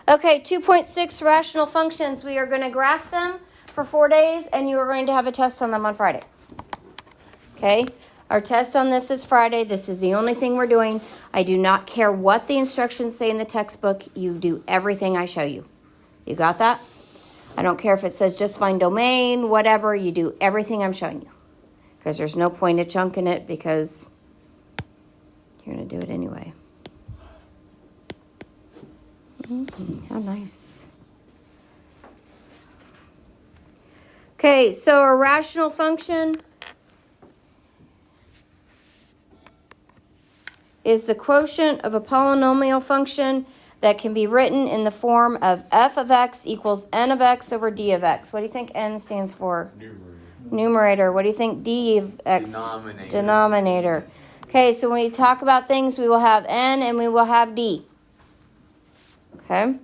Okay, 2.6 rational functions. We are going to graph them for 4 days, and you are going to have a test on them on Friday. Okay? Our test on this is Friday. This is the only thing we're doing. I do not care what the instructions say in the textbook. You do everything I show you. You got that? I don't care if it says just find domain, whatever. You do everything I'm showing you. Because there's no point of chunking it because you're going to do it anyway. How nice. Okay, so a rational function is the quotient of a polynomial function that can be written in the form of f of x equals n of x over d of x. What do you think n stands for? Numerator. What do you think d of x? Denominator. Okay, so when we talk about things, we will have n and we will have d. Okay?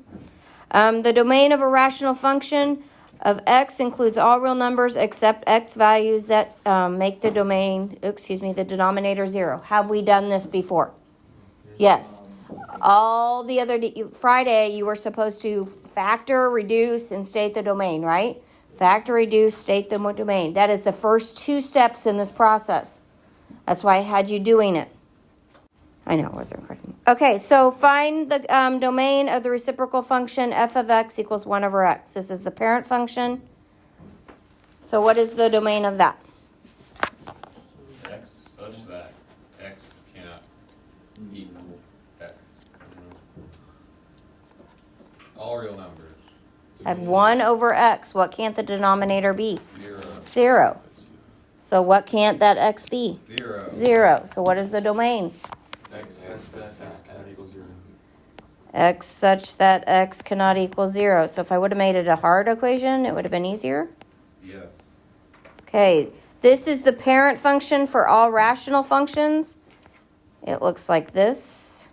The domain of a rational function of x includes all real numbers except x values that make the the denominator 0. Have we done this before? Yes. All the other Friday, you were supposed to factor, reduce, and state the domain, right? Factor, reduce, state the domain. That is the first 2 steps in this process. That's why I had you doing it. I know, it wasn't recording. Okay, so find the domain of the reciprocal function f of x equals 1 over x. This is the parent function. So what is the domain of that? X such that x cannot equal x. All real numbers. I have 1 over x. What can't the denominator be? 0. 0. So what can't that x be? 0. 0. So what is the domain? X such that x cannot equal 0. X such that x cannot equal 0. So if I would have made it a hard equation, it would have been easier? Yes. Okay, this is the parent function for all rational functions. It looks like this.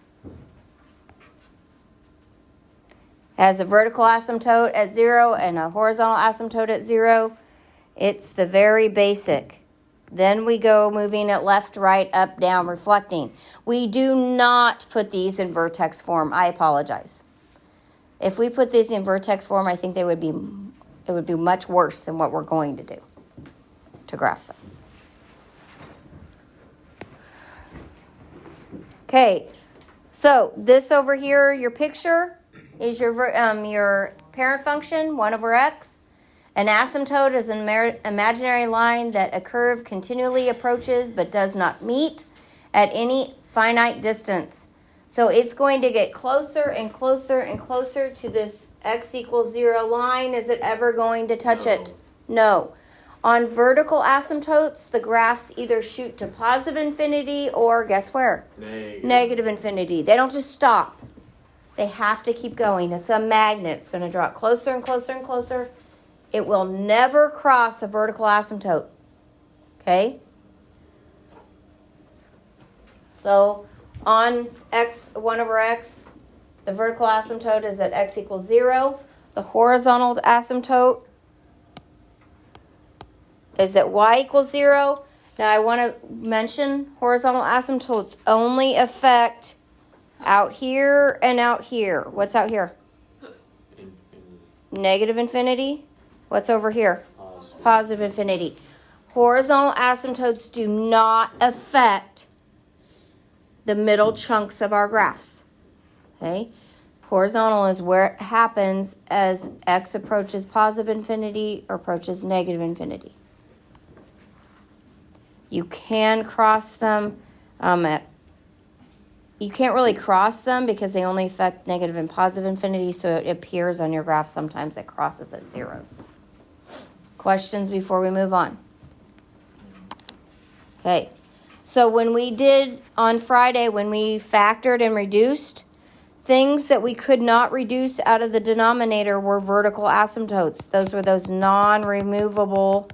Has a vertical asymptote at 0 and a horizontal asymptote at 0. It's the very basic. Then we go moving it left, right, up, down, reflecting. We do not put these in vertex form. I apologize. If we put these in vertex form, I think it would be much worse than what we're going to do to graph them. Okay, so this over here, your picture is your parent function, 1 over x. An asymptote is an imaginary line that a curve continually approaches but does not meet at any finite distance. So it's going to get closer and closer and closer to this x equals 0 line. Is it ever going to touch it? No. On vertical asymptotes, the graphs either shoot to positive infinity or guess where? Negative infinity. They don't just stop. They have to keep going. It's a magnet. It's going to draw it closer and closer and closer. It will never cross a vertical asymptote. Okay? So on x, 1 over x, the vertical asymptote is at x equals 0. The horizontal asymptote is at y equals 0. Now I want to mention horizontal asymptotes only affect out here and out here. What's out here? Negative infinity. What's over here? Positive infinity. Horizontal asymptotes do not affect the middle chunks of our graphs. Okay? Horizontal is where it happens as x approaches positive infinity or approaches negative infinity. You can cross them you can't really cross them because they only affect negative and positive infinity, so it appears on your graph sometimes it crosses at zeros. Questions before we move on? Okay, so when we did on Friday, when we factored and reduced, things that we could not reduce out of the denominator were vertical asymptotes. Those were those non-removable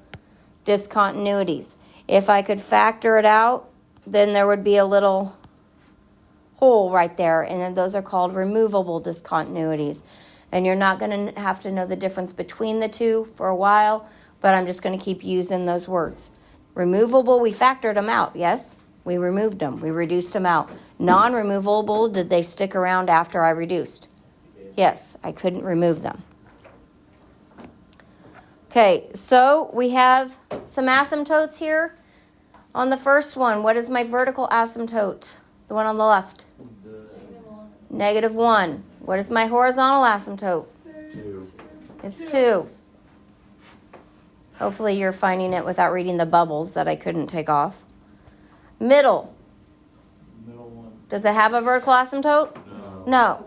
discontinuities. If I could factor it out, then there would be a little hole right there, and then those are called removable discontinuities. And you're not going to have to know the difference between the two for a while, but I'm just going to keep using those words. Removable, we factored them out, yes? We removed them. We reduced them out. Non-removable, did they stick around after I reduced? Yes, I couldn't remove them. Okay, so we have some asymptotes here. On the first one, what is my vertical asymptote? The one on the left. -1. What is my horizontal asymptote? 2. It's 2. Hopefully you're finding it without reading the bubbles that I couldn't take off. Middle. Middle one. Does it have a vertical asymptote? No. No.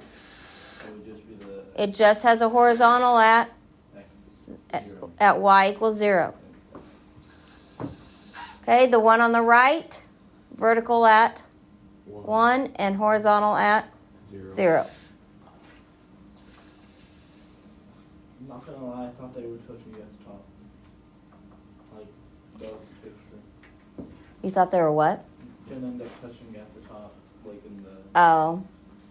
It would just be the It just has a horizontal at X 0. y equals 0. Okay, the one on the right, vertical at 1 and horizontal at 0. I'm not gonna lie, I thought they were touching at the top. Like, that was the picture. You thought they were what? Gonna end up touching at the top, like in the. Oh,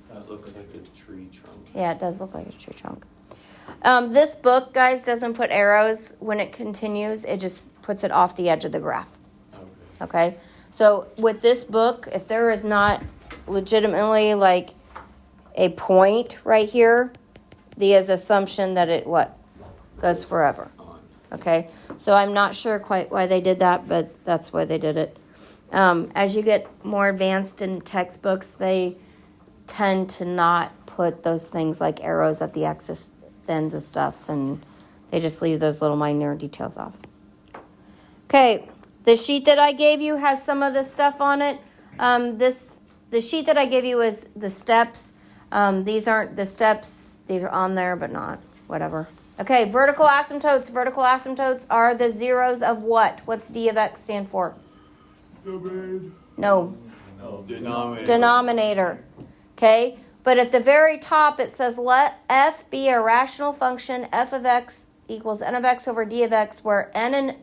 That looks like a tree trunk. yeah, it does look like a tree trunk. This book, guys, doesn't put arrows when it continues. It just puts it off the edge of the graph. Okay. Okay? So with this book, if there is not legitimately like a point right here, the assumption that it goes forever. On. Okay? So I'm not sure quite why they did that, but that's why they did it. As you get more advanced in textbooks, they tend to not put those things like arrows at the axis ends of stuff, and they just leave those little minor details off. Okay, the sheet that I gave you has some of this stuff on it. The sheet that I gave you is the steps. These aren't the steps. These are on there, but not whatever. Okay, vertical asymptotes. Vertical asymptotes are the zeros of what? What's D of x stand for? No, Oh, denominator. Okay, but at the very top it says let f be a rational function. F of x equals n of x over d of x, where n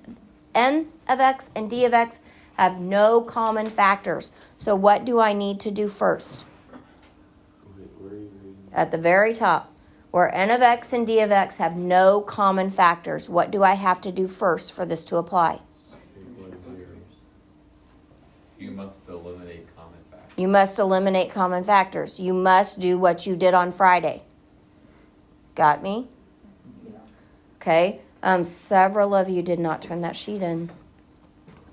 of x and d of x have no common factors. So what do I need to do first? Wait, where are you reading? At the very top, where n of x and d of x have no common factors, what do I have to do first for this to apply? You must eliminate common factors. You must eliminate common factors. You must do what you did on Friday. Got me? Okay. Several of you did not turn that sheet in.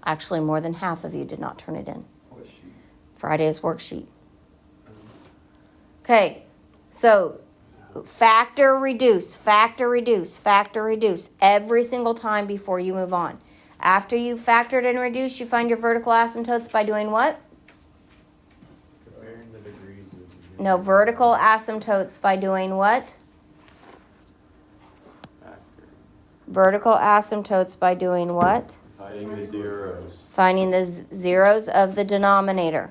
Actually, more than half of you did not turn it in. What sheet? Friday's worksheet. Okay. So, factor, reduce, factor, reduce, factor, reduce every single time before you move on. After you've factored and reduced, you find your vertical asymptotes by doing what? Comparing the degrees of No, vertical asymptotes by doing what? factor. Vertical asymptotes by doing what? Finding the zeros. Finding the zeros of the denominator.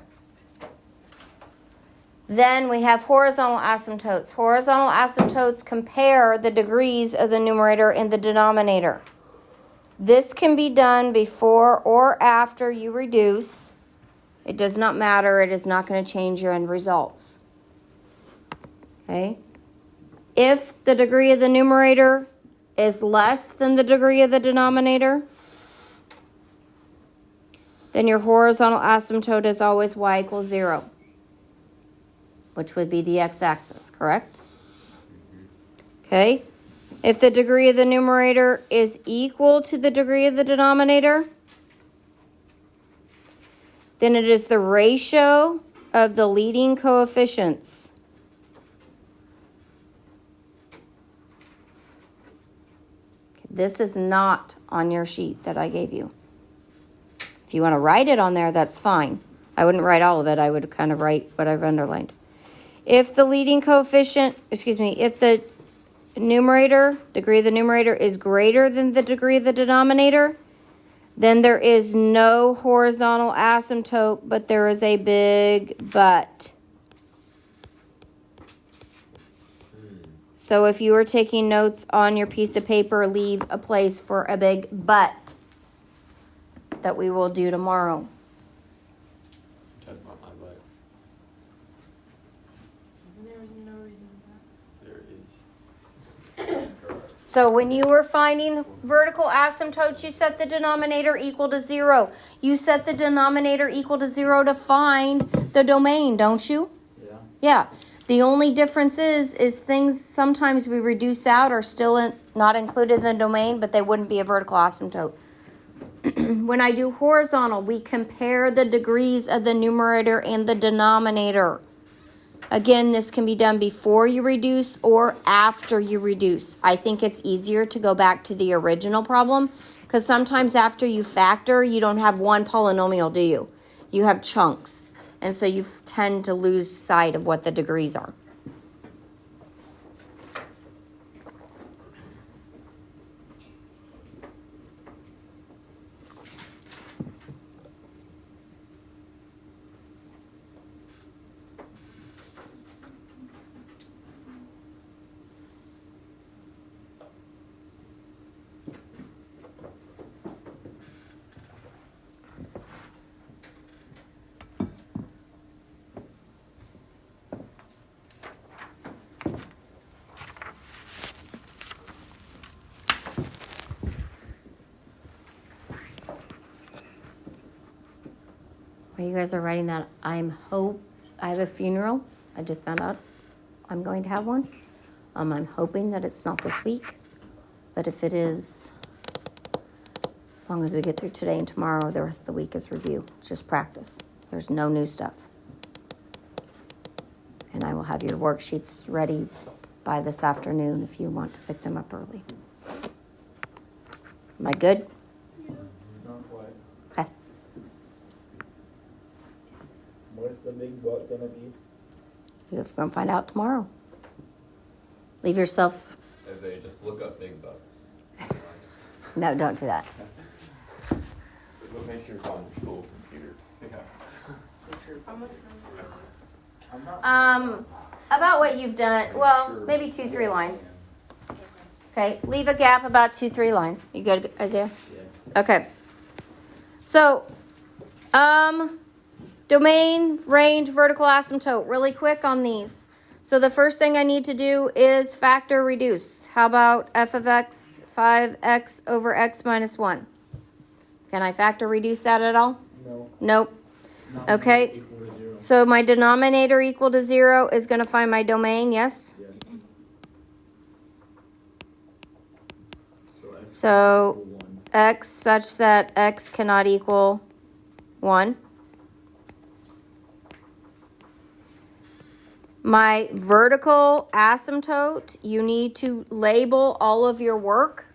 Then we have horizontal asymptotes. Horizontal asymptotes compare the degrees of the numerator and the denominator. This can be done before or after you reduce. It does not matter. It is not going to change your end results. Okay? If the degree of the numerator is less than the degree of the denominator, then your horizontal asymptote is always y equals 0, which would be the x-axis, correct? Okay? If the degree of the numerator is equal to the degree of the denominator, then it is the ratio of the leading coefficients. This is not on your sheet that I gave you. If you want to write it on there, that's fine. I wouldn't write all of it. I would kind of write what I've underlined. If the leading coefficient, if the degree of the numerator is greater than the degree of the denominator, then there is no horizontal asymptote, but there is a big but. So if you are taking notes on your piece of paper, leave a place for a big but that we will do tomorrow. Talking about my butt. There was no reason for There is. So when you were finding vertical asymptotes, you set the denominator equal to 0. You set the denominator equal to 0 to find the domain, don't you? Yeah. Yeah. The only difference is things sometimes we reduce out are still not included in the domain, but they wouldn't be a vertical asymptote. When I do horizontal, we compare the degrees of the numerator and the denominator. Again, this can be done before you reduce or after you reduce. I think it's easier to go back to the original problem because sometimes after you factor, you don't have one polynomial, do you? You have chunks. And so you tend to lose sight of what the degrees are. While you guys are writing that, I have a funeral. I just found out I'm going to have one. I'm hoping that it's not this week, but if it is, as long as we get through today and tomorrow, the rest of the week is review. It's just practice. There's no new stuff. And I will have your worksheets ready by this afternoon if you want to pick them up early. Am I good? Not quite. Okay. Where's the big buck gonna be? You're going to find out tomorrow. Leave yourself. Isaiah, just look up big bucks. No, don't do that. But make sure it's on your school computer. How much I'm not. About what you've done. Well, maybe 2-3 lines. Okay, leave a gap about 2-3 lines. You good, Isaiah? Yeah. Okay. So, domain, range, vertical asymptote. Really quick on these. So the first thing I need to do is factor reduce. How about f of x, 5x over x minus 1? Can I factor reduce that at all? No. Nope. Not Okay. equal to 0. So my denominator equal to 0 is going to find my domain, yes? Yeah. X So equal 1. x such that x cannot equal 1. My vertical asymptote, you need to label all of your work.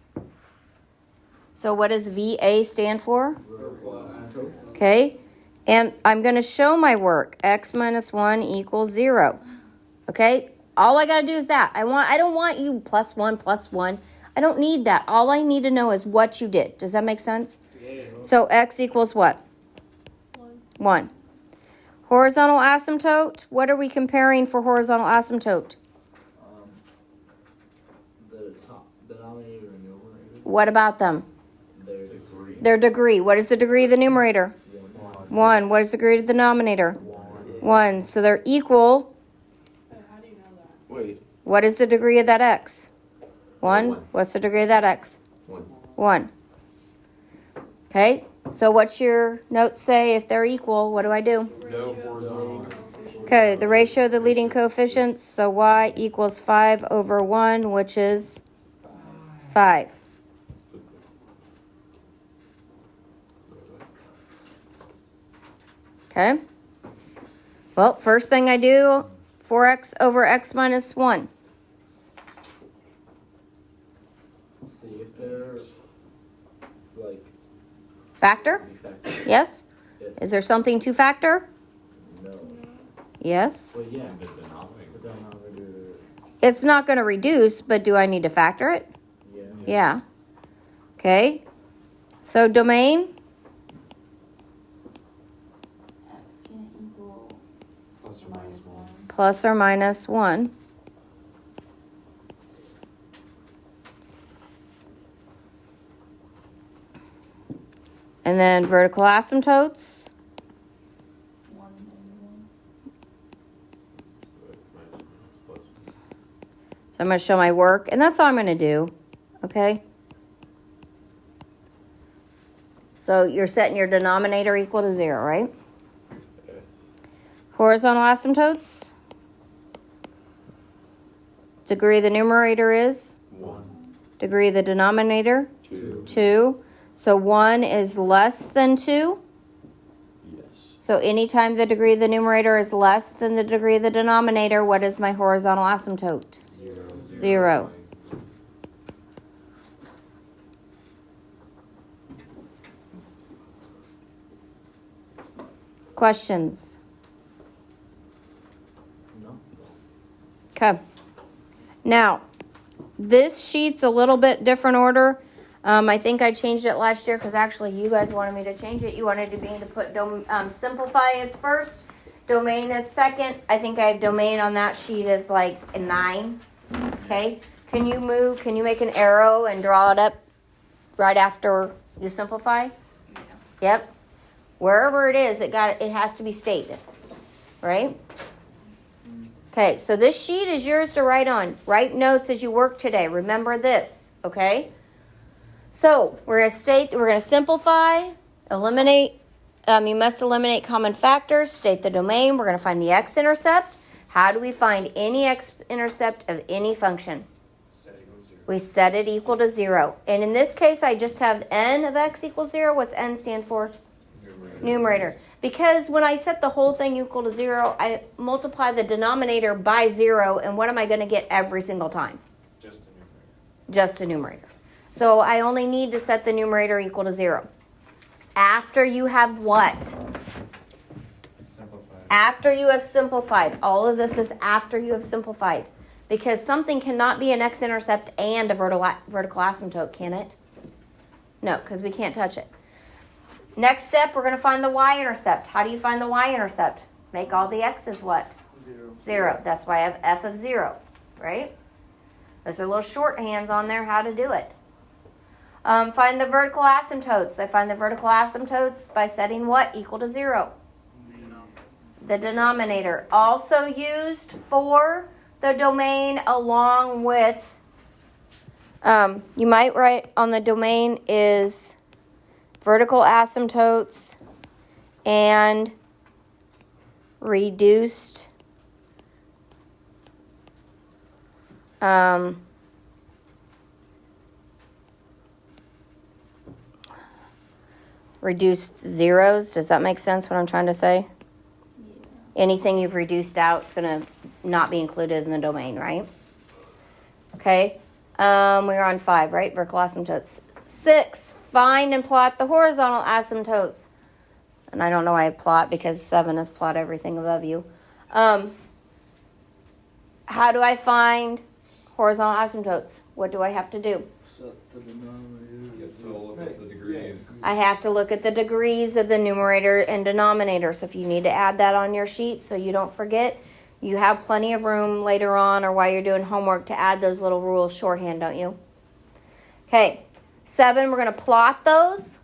So what does VA stand for? Vertical asymptote. Okay. And I'm going to show my work. X minus 1 equals 0. Okay. All I got to do is that. I don't want you plus 1 plus 1. I don't need that. All I need to know is what you did. Does that make sense? Yeah. So x equals what? 1. Horizontal asymptote. What are we comparing for horizontal asymptote? The top denominator and numerator. What about them? Their degree. Their degree. What is the degree of the numerator? 1. What is the degree of the denominator? 1. So they're equal. How do you know that? Wait. What is the degree of that x? 1. 1. What's the degree of that x? 1. 1. Okay. So what's your notes say if they're equal? What do I do? No horizontal. Okay, the ratio of the leading coefficients. So y equals 5 over 1, which is 5. Okay. Well, first thing I do, 4x over x minus 1. See if they're like Factor? factor. Yes? Yes. Is there something to factor? No. Yes. Well, yeah, but denominator. It's not going to reduce, but do I need to factor it? Yeah. Yeah. Okay. So domain, X can equal Plus or minus 1. plus or minus 1. And then vertical asymptotes. 1 and 1. So I'm going to show my work, and that's all I'm going to do. Okay? So you're setting your denominator equal to 0, right? Okay. Horizontal asymptotes. Degree of the numerator is? 1. Degree of the denominator? 2. 2. So 1 is less than 2. Yes. So anytime the degree of the numerator is less than the degree of the denominator, what is my horizontal asymptote? 0. 0. Questions? No. Okay. Now, this sheet's a little bit different order. I think I changed it last year because actually you guys wanted me to change it. You wanted me to put simplify as first, domain as second. I think I have domain on that sheet as like a 9. Okay. Can you make an arrow and draw it up right after you simplify? Yep. Wherever it is, it has to be stated. Right? Okay, so this sheet is yours to write on. Write notes as you work today. Remember this, okay? So we're going to simplify, eliminate. You must eliminate common factors, state the domain. We're going to find the x-intercept. How do we find any x-intercept of any function? We set it equal to 0. And in this case, I just have n of x equals 0. What's n stand for? Numerator. Because when I set the whole thing equal to 0, I multiply the denominator by 0, and what am I going to get every single time? Just the numerator. Just the numerator. So I only need to set the numerator equal to 0. After you have what? Simplified. After you have simplified. All of this is after you have simplified. Because something cannot be an x-intercept and a vertical asymptote, can it? No, because we can't touch it. Next step, we're going to find the y-intercept. How do you find the y-intercept? Make all the x's what? 0. That's why I have f of 0, right? Those are little shorthands on there how to do it. Find the vertical asymptotes. I find the vertical asymptotes by setting what equal to 0? The denominator. Also used for the domain along with, you might write on the domain is vertical asymptotes and reduced reduced zeros. Does that make sense what I'm trying to say? Yeah. Anything you've reduced out is going to not be included in the domain, right? Okay. We're on 5, right? Vertical asymptotes. 6, find and plot the horizontal asymptotes. And I don't know why I plot because 7 is plot everything above you. How do I find horizontal asymptotes? What do I have to do? Set the denominator. You have to look at the degrees. I have to look at the degrees of the numerator and denominator. So if you need to add that on your sheet so you don't forget, you have plenty of room later on or while you're doing homework to add those little rules shorthand, don't you? Okay, 7, we're going to plot those.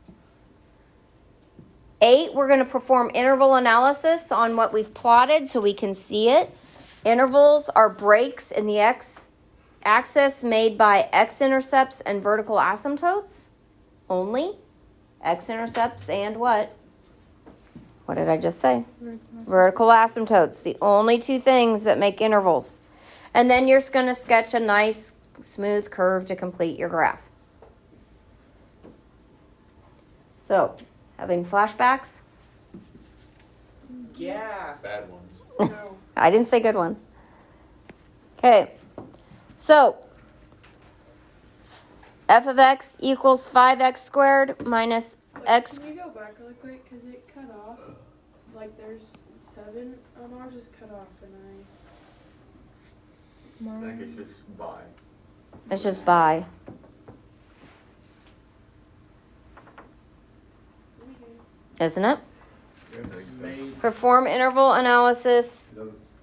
8, we're going to perform interval analysis on what we've plotted so we can see it. Intervals are breaks in the x-axis made by x-intercepts and vertical asymptotes only. X-intercepts and what? What did I just say? Vertical asymptotes. The only two things that make intervals. And then you're just going to sketch a nice smooth curve to complete your graph. So, having flashbacks? Yeah. Bad ones. No. I didn't say good ones. Okay. So, f of x equals 5x squared minus x. Can you go back really quick? Because it cut off. Like there's 7 on ours is cut off and I think it's just by. It's just by. Isn't it? Made. Perform interval analysis It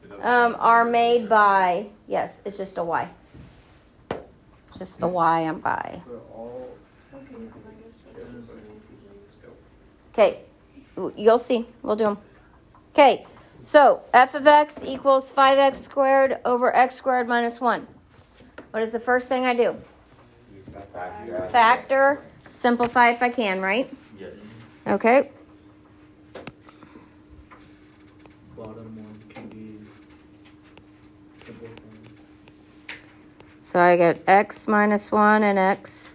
doesn't are made by. Yes, it's just a y. It's just the y on by. For all. Okay, I guess that's just Okay, you'll see. We'll do them. Okay, so f of x equals 5x squared over x squared minus 1. What is the first thing I do? Factor. Simplify if I can, right? Yes. Okay. Bottom one can be simplified. So I get x minus 1 and x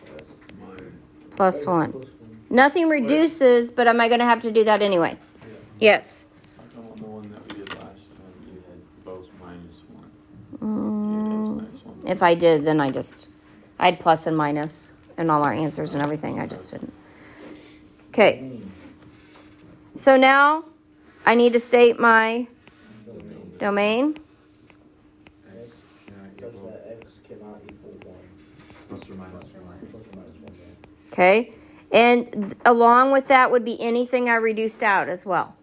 plus 1. Plus one. Nothing reduces, but am I going to have to do that anyway? Yeah. Yes. How come on the one that we did last time you had both minus one? Mm, Minus one. if I did, then I had plus and minus in all our answers and everything. I just didn't. Okay. So now I need to state my domain. X such that x cannot equal 1. Plus or minus one. Plus or minus 1, yeah. Okay. And along with that would be anything I reduced out as well.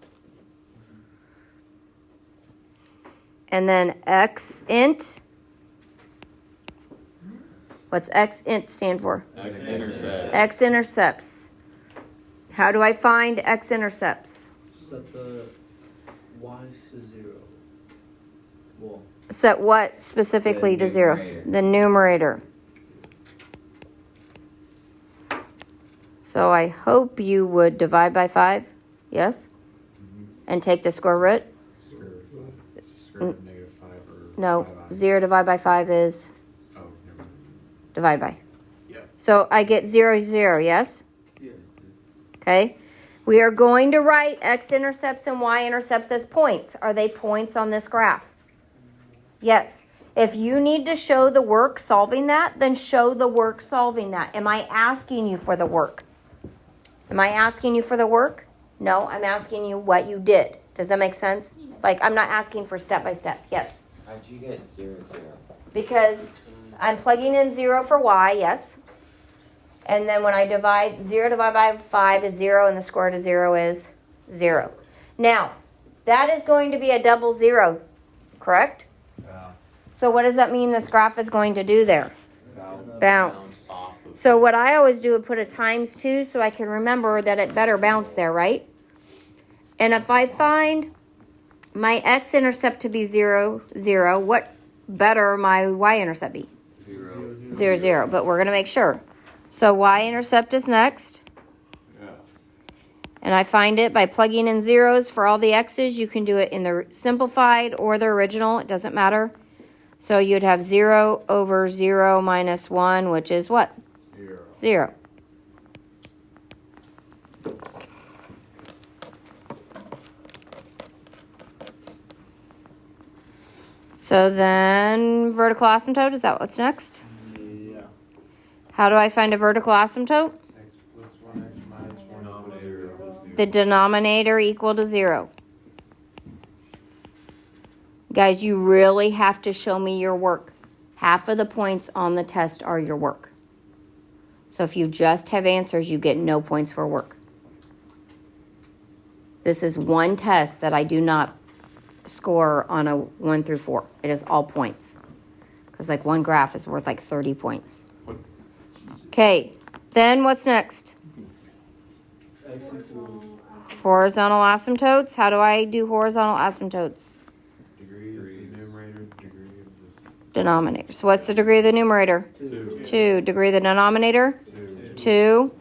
And then x int. What's x int stand for? X-intercept. X-intercepts. How do I find x-intercepts? Set the y's to 0. Well, Set what specifically The to 0? numerator. The numerator. So I hope you would divide by 5. Yes? And take the square root? Square root of negative 5 or No. 5i. 0 divided by 5 is Oh, never mind. divide by. Yeah. So I get 0, 0, yes? yeah. Okay. We are going to write x-intercepts and y-intercepts as points. Are they points on this graph? Yes. If you need to show the work solving that, then show the work solving that. Am I asking you for the work? Am I asking you for the work? No, I'm asking you what you did. Does that make sense? Like, I'm not asking for step by step. Yes. How'd you get 0, 0? Because I'm plugging in 0 for y, yes. And then when I divide, 0 divided by 5 is 0, and the square root of 0 is 0. Now, that is going to be a double 0, correct? Yeah. So what does that mean this graph is going to do there? Bounce. Off of. So what I always do is put a times 2 so I can remember that it better bounce there, right? And if I find my x-intercept to be 0, 0, what better my y-intercept be? 0, 0. But we're going to make sure. So y-intercept is next. Yeah. And I find it by plugging in zeros for all the x's. You can do it in the simplified or the original. It doesn't matter. So you'd have 0 over 0 minus 1, which is what? 0. So then vertical asymptote, is that what's next? Yeah. How do I find a vertical asymptote? X plus 1, x minus 1 equals 0. The denominator equal to 0. Guys, you really have to show me your work. Half of the points on the test are your work. So if you just have answers, you get no points for work. This is one test that I do not score on a 1 through 4. It is all points. Because like one graph is worth like 30 points. Okay, then what's next? X equals Horizontal asymptotes. How do I do horizontal asymptotes? Degree of the numerator, degree of this. Denominator. So what's the degree of the numerator? 2. 2. Degree of the denominator? 2.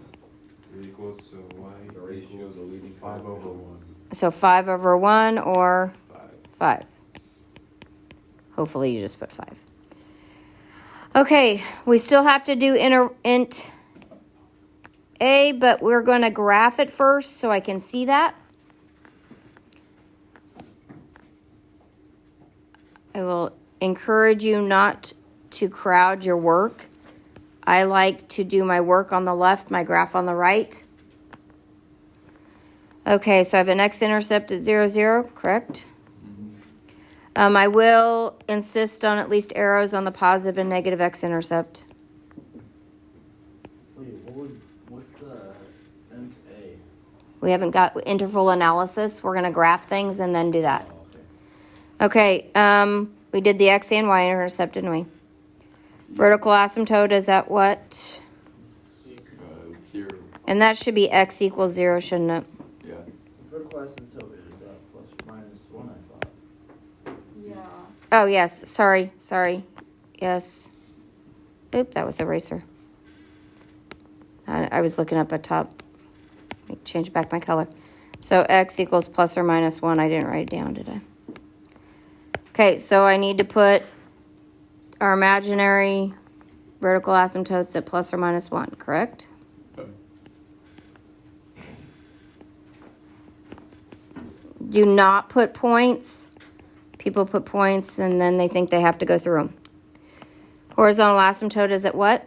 Equals, so y equals 5 over 1. So 5 over 1 or 5. 5. Hopefully you just put 5. Okay, we still have to do int a, but we're going to graph it first so I can see that. I will encourage you not to crowd your work. I like to do my work on the left, my graph on the right. Okay, so I have an x-intercept at 0, 0, correct? I will insist on at least arrows on the positive and negative x-intercept. Wait, what's the int a? We haven't got interval analysis. We're going to graph things and then do that. Oh, okay. Okay, we did the x and y-intercept, didn't we? Vertical asymptote is at what? 0. And that should be x equals 0, shouldn't it? Yeah. Vertical asymptote is plus or minus 1, I thought. Yeah. Oh, yes. Sorry. Yes. Oop, that was eraser. I was looking up at top. Let me change back my color. So x equals plus or minus 1. I didn't write it down, did I? Okay, so I need to put our imaginary vertical asymptotes at plus or minus 1, correct? Do not put points. People put points and then they think they have to go through them. Horizontal asymptote is at what?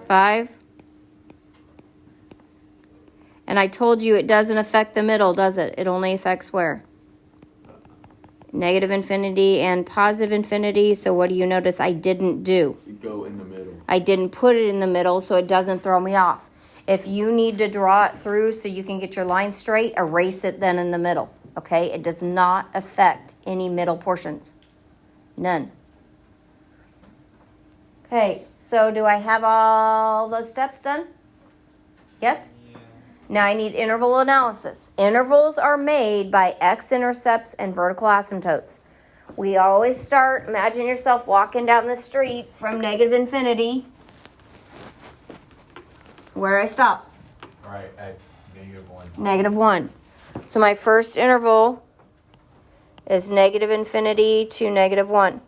5. And I told you it doesn't affect the middle, does it? It only affects where? Negative infinity and positive infinity. So what do you notice I didn't do? You go in the middle. I didn't put it in the middle so it doesn't throw me off. If you need to draw it through so you can get your line straight, erase it then in the middle. Okay? It does not affect any middle portions. None. Okay, so do I have all those steps done? Yes? Yeah. Now I need interval analysis. Intervals are made by x-intercepts and vertical asymptotes. We always start, imagine yourself walking down the street from negative infinity. Where do I stop? Right at -1. Negative 1. So my first interval is negative infinity to negative 1.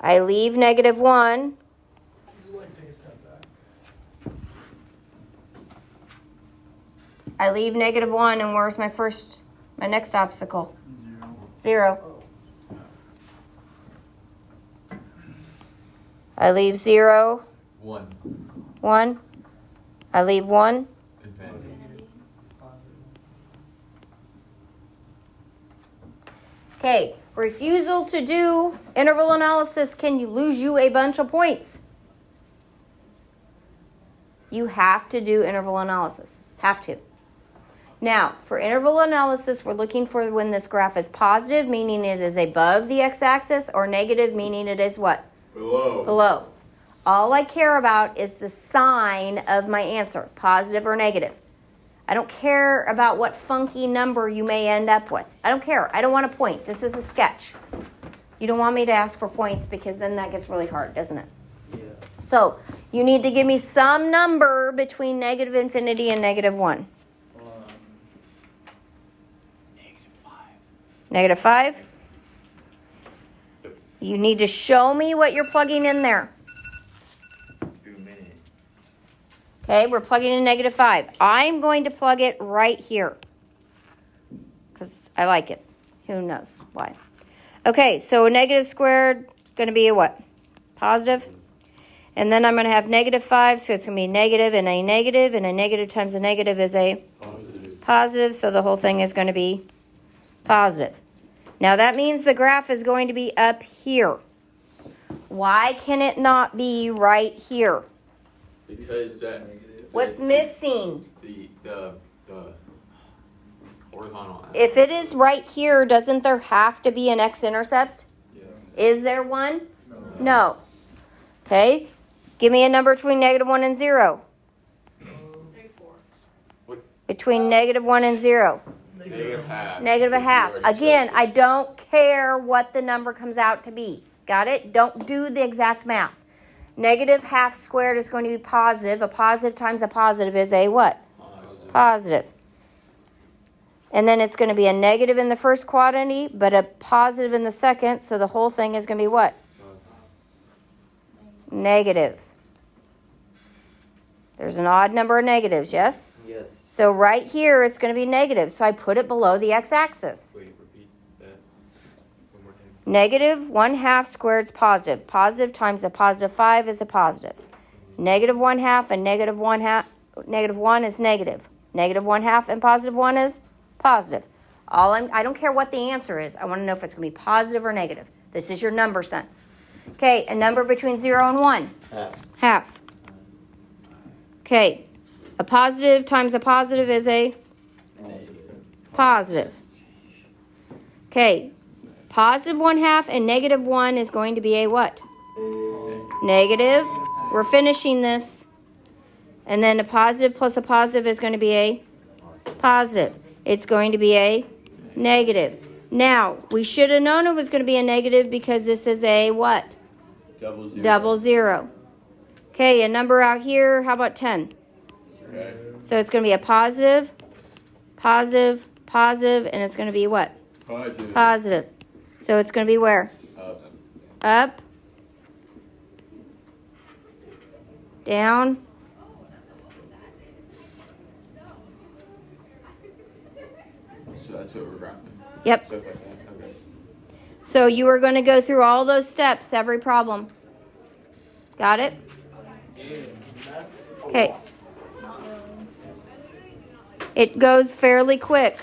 I leave negative 1. You wouldn't take a step back. I leave negative 1, and where's my next obstacle? 0. I leave 0, 1. 1. I leave 1. Infinity. Okay, refusal to do interval analysis can lose you a bunch of points. You have to do interval analysis. Have to. Now, for interval analysis, we're looking for when this graph is positive, meaning it is above the x-axis, or negative, meaning it is what? Below. Below. All I care about is the sign of my answer, positive or negative. I don't care about what funky number you may end up with. I don't care. I don't want a point. This is a sketch. You don't want me to ask for points because then that gets really hard, doesn't it? Yeah. So you need to give me some number between negative infinity and negative 1. Negative 5? You need to show me what you're plugging in there. Okay, we're plugging in negative 5. I'm going to plug it right here because I like it. Who knows why? Okay, so a negative squared is going to be a what? Positive. And then I'm going to have negative 5, so it's going to be negative and a negative times a negative is a positive, so the whole thing is going to be positive. Now that means the graph is going to be up here. Why can it not be right here? Because that. What's missing? The horizontal. If it is right here, doesn't there have to be an x-intercept? Yes. Is there one? No. Okay. Give me a number between negative 1 and 0. -4. Between negative 1 and 0. Negative half. Negative a half. Again, I don't care what the number comes out to be. Got it? Don't do the exact math. Negative half squared is going to be positive. A positive times a positive is a what? Positive. And then it's going to be a negative in the first quantity, but a positive in the second. So the whole thing is going to be what? Negative. There's an odd number of negatives, yes? Yes. So right here, it's going to be negative. So I put it below the x-axis. Wait, repeat that one more time. Negative 1/2 squared is positive. Positive times a positive 5 is a positive. Negative 1/2 and negative 1/2, negative 1 is negative. Negative 1/2 and positive 1 is positive. I don't care what the answer is. I want to know if it's going to be positive or negative. This is your number sense. Okay, a number between 0 and 1. Half. Okay, a positive times a positive is a positive. Okay, positive 1/2 and negative 1 is going to be a what? Negative. We're finishing this. And then a positive plus a positive is going to be a positive. It's going to be a negative. Now, we should have known it was going to be a negative because this is a what? Double 0. Double 0. Okay, a number out here, how about 10? Okay. So it's going to be a positive, positive, positive, and it's going to be what? Positive. Positive. So it's going to be where? Up. Up, down, So that's what we're graphing. yep. Stuff like that. Okay. So you are going to go through all those steps, every problem. Got it? That's a Okay. lot. It goes fairly quick.